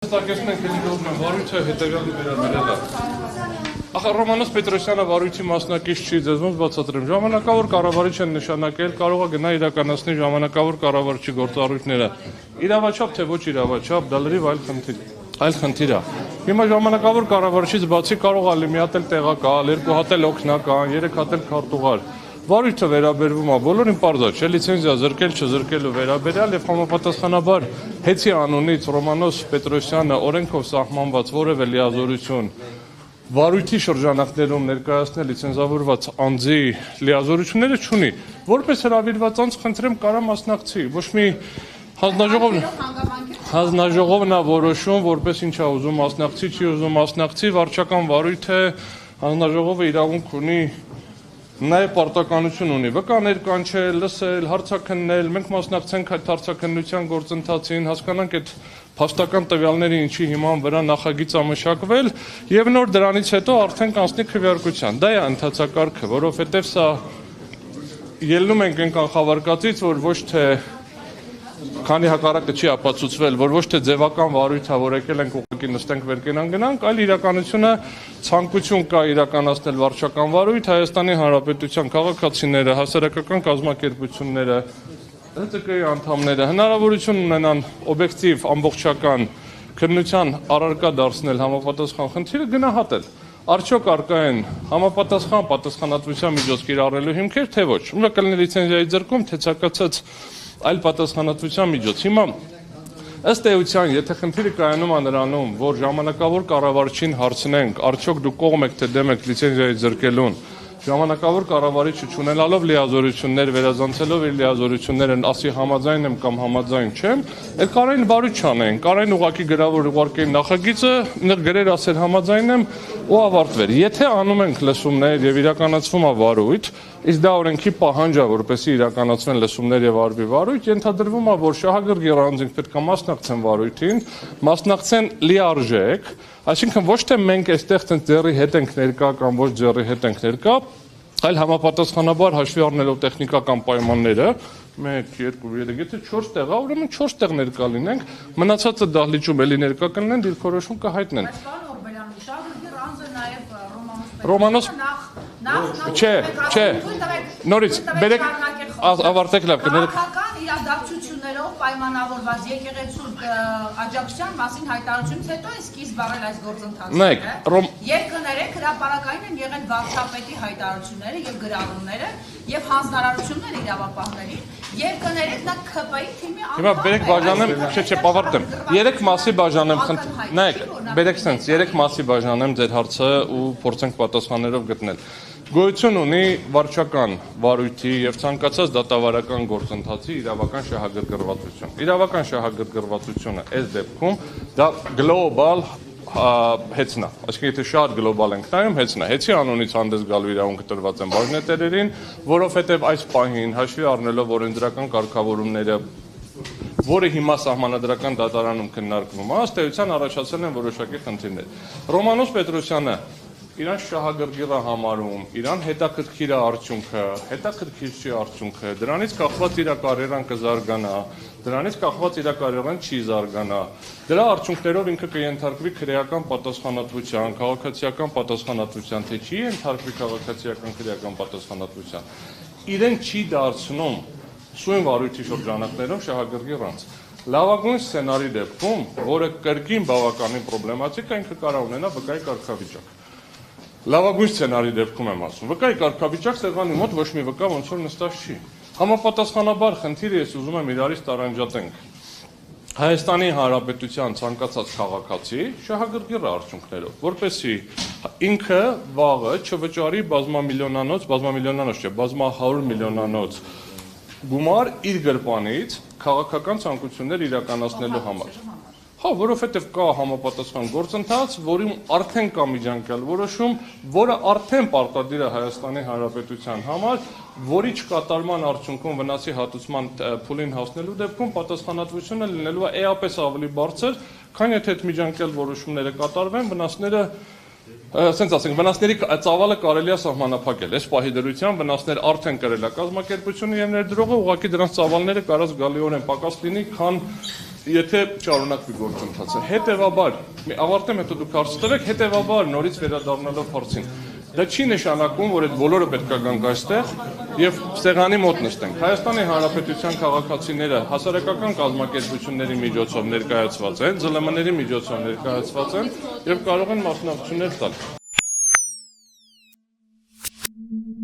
Տակեսնենք վարույթը հետևյալի վերաբերել է։ Ախր Ռոմանոս Պետրոսյանը վարույթի մասնակից չի, ձեզ ոնց բացատրեմ։ Ժամանակավոր կառավարիչ են նշանակել, կարող է գնա իրականացնի ժամանակավոր կառավարչի գործառույթները։ Իրավաչափ թե ոչ իրավաչափ, դա լրիվ այլ խնդիր է։ Հիմա ժամանակավոր կառավարչից բացի կարող է մի հատ էլ տեղակալ, երկու հատ էլ օգնական, երեք հատ էլ քարտուղար։ Վարույթը վերաբերվում է բոլորին պարզ է, չէ՞ լիցենզիա զրկել, չզրկելու վերաբերյալ եւ համապատասխանաբար հեծի անունից Ռոմանոս Պետրոսյանը օրենքով սահմանված որևէ լիազորություն վարույթի շրջանակներում ներկայացնել լիցենզավորված անձի լիազորությունները չունի։ Որպես հրավիրված անձ խնդրեմ կարա մասնակցի, ոչ մի հանձնաժողովն է որոշում, որպես ինչ է ուզում մասնակցի, չի ուզում մասնակցի, վարչական վարույթ է, հանձնաժողովը իրավունք ունի Նաև պարտականություն ունի, վկաներ կանչել, լսել, հարցաքննել, մենք մասնակցենք այդ հարցաքննության գործընթացին, հասկանանք այդ փաստական տվյալների ինչի հիման վրա նախագիծ է մշակվել եւ նոր դրանից հետո արդեն կանցնի քվեարկության։ Դա է ընթացակարգը, որովհետեւ սա ելնում ենք այն կանխավարկածից, որ ոչ թե քանի հակառակը չի ապացուցվել, որ ոչ թե ձևական վարույթ է, որ եկել ենք ուղղակի նստենք վերկենան գնանք, այլ իրականությունը ցանկություն կա իրականացնել վարչական վարույթ, Հայաստանի Հանրապետության քաղաքացիները, հասարակական կազմակերպությունները, ՀԾԿ-ի անդամները հնարավորություն ունենան օբյեկտիվ, ամբողջական քննության առարկա դարձնել համապատասխան խնդիրը գնահատել։ Արդյոք արկա են համապատասխան պատասխանատվության միջոց կիրառելու հիմքեր, թե ոչ։ Ուրեմն կլինի լիցենզիայի ձեռքում, թե ցանկացած այլ պատասխանատվության միջոց։ Հիմա ըստ էության, եթե խնդիրը կայանում է նրանում, որ ժամանակավոր կառավարչին հարցնենք, արդյոք դուք կողմ եք թե դեմ եք լիցենզիայի զրկելուն, ժամանակավոր կառավարիչը չունենալով լիազորություններ, վերազանցելով իր լիազորությունները, ասի համաձայն եմ կամ համաձայն չեմ, էլ կարային վարույթ չանեն, կարային ուղղակի գրավոր ուղարկեին նախագիծը, գրեր ասել համաձայն եմ ու ավարտվեր։ Եթե անում ենք լսումներ եւ իրականացվում է վարույթ, իսկ դա օրենքի պահանջ է, որպեսզի իրականացվեն լսումներ եւ արվի վարույթ, ենթադրվում է, որ շահագրգիռ անձինք պետք է մասնակցեն վարույթին, մասնակցեն լիարժեք, այսինքն ոչ թե մենք այստեղ ձեռի հետ ենք ներկա կամ ոչ ձեռի հետ ենք ներկա, այլ համապատասխանաբար հաշվի առնելով տեխնիկական պայմանները 1, 2, 3, եթե 4 տեղ է, ուրեմն 4 տեղ ներկա լինենք, մնացածը դահլիճում էլի ներկա կլինեն, դիրքորոշում կհայտնեն։ Ռոմանոս Չէ, նորից բերեք ավարտեք լավ կներեք իրադարձություններով պայմանավորված եկեղեցու աջակցության մասին հայտարարությունից հետո է սկիզբ առել այս գործընթացը։ Եվ կներեք հրապարակային են եղել վարչապետի հայտարարությունները եւ գրառումները եւ հանձնարարությունները իրավապահներին եւ կներեք նա ԿՊ-ի թիմի Հիմա բերեք բաժանեմ, չէ, բավարարեմ։ 3 մասի բաժանեմ, նայեք, բերեք sense 3 մասի բաժանեմ ձեր հարցը ու փորձենք պատասխաններով գտնել։ Գոյություն ունի վարչական վարույթի եւ ցանկացած դատավարական գործընթացի իրավական շահագրգռվածություն։ Իրավական շահագրգռվածությունը այս դեպքում դա գլոբալ հեծնա, այսինքն եթե շատ գլոբալ ենք նայում, հեծնա, հեծի անունից հանդես գալու իրավունքը տրված են բաժնետերերին, որովհետեւ այս պահին հաշվի առնելով օրենսդրական կարգավորումները, որը հիմա սահմանադրական դատարանում քննարկվում է, ըստ էության առաջացել են որոշակի խնդիրներ։ Ռոմանոս Պետրոսյանը իրան շահագրգիռ է համարում, իրան հետաքրքիր է արդյունքը, հետաքրքիր չի արդյունքը, դրանից կախված իր կարիերան կզարգանա, դրանից կախված իր կարիերան չի զարգանա, դրա արդյունքներով ինքը կենթարկվի քրեական պատասխանատվության, քաղաքացիական պատասխանատվության, թե չի ենթարկվի քաղաքացիական քրեական պատասխանատվության, իրեն չի դարձնում սույն վարույթի շրջանակներում շահագրգիռ անձ։ Լավագույն սցենարի դեպքում, որը կրկին բավականին պրոբլեմատիկ է, ինքը կարող ունենա վկայի կարգավիճակ։ Լավագույն սցենարի դեպքում եմ ասում, վկայի կարգավիճակ սեղանի մոտ ոչ մի վկա ոնց որ նստած չի։ Համապատասխանաբար խնդիրը ես ուզում եմ իրարից տարանջատենք։ Հայաստանի Հանրապետության ցանկացած քաղաքացի շահագրգիռ արդյունքներով, որպեսզի ինքը վաղը չվճարի բազմամիլիոնանոց չէ, բազմահարյուր միլիոնանոց գումար իր գրպանից քաղաքական ցանկություններ իրականացնելու համար։ Հա, որովհետև կա համապատասխան գործընթաց, որում արդեն կա միջանկյալ որոշում, որը արդեն պարտադիր է Հայաստանի Հանրապետության համար, որի չկատարման արդյունքում վնասի հատուցման փուլին հասնելու դեպքում պատասխանատվությունը լինելու է էապես ավելի բարձր, քան եթե այդ միջանկյալ որոշումները կատարվեն, վնասները ասենք ասենք վնասների ծավալը կարելի է սահմանափակել։ Այս պահի դրությամբ վնասներ արդեն կրել է կազմակերպությունը եւ ներդրողը, ուղղակի դրանց ծավալները կարած գալիորեն պակաս լինի, քան Եթե շարունակվի գործընթացը, հետևաբար, ավարտեմ հետո դուք հարց տվեք, հետևաբար նորից վերադառնալով հարցին, դա չի նշանակում, որ այդ բոլորը պետք է գանք այստեղ եւ սեղանի մոտ նստենք։ Հայաստանի Հանրապետության քաղաքացիները հասարակական կազմակերպությունների միջոցով ներկայացված են, ԶԼՄ-ների միջոցով ներկայացված են եւ կարող են մասնակցություններ տալ։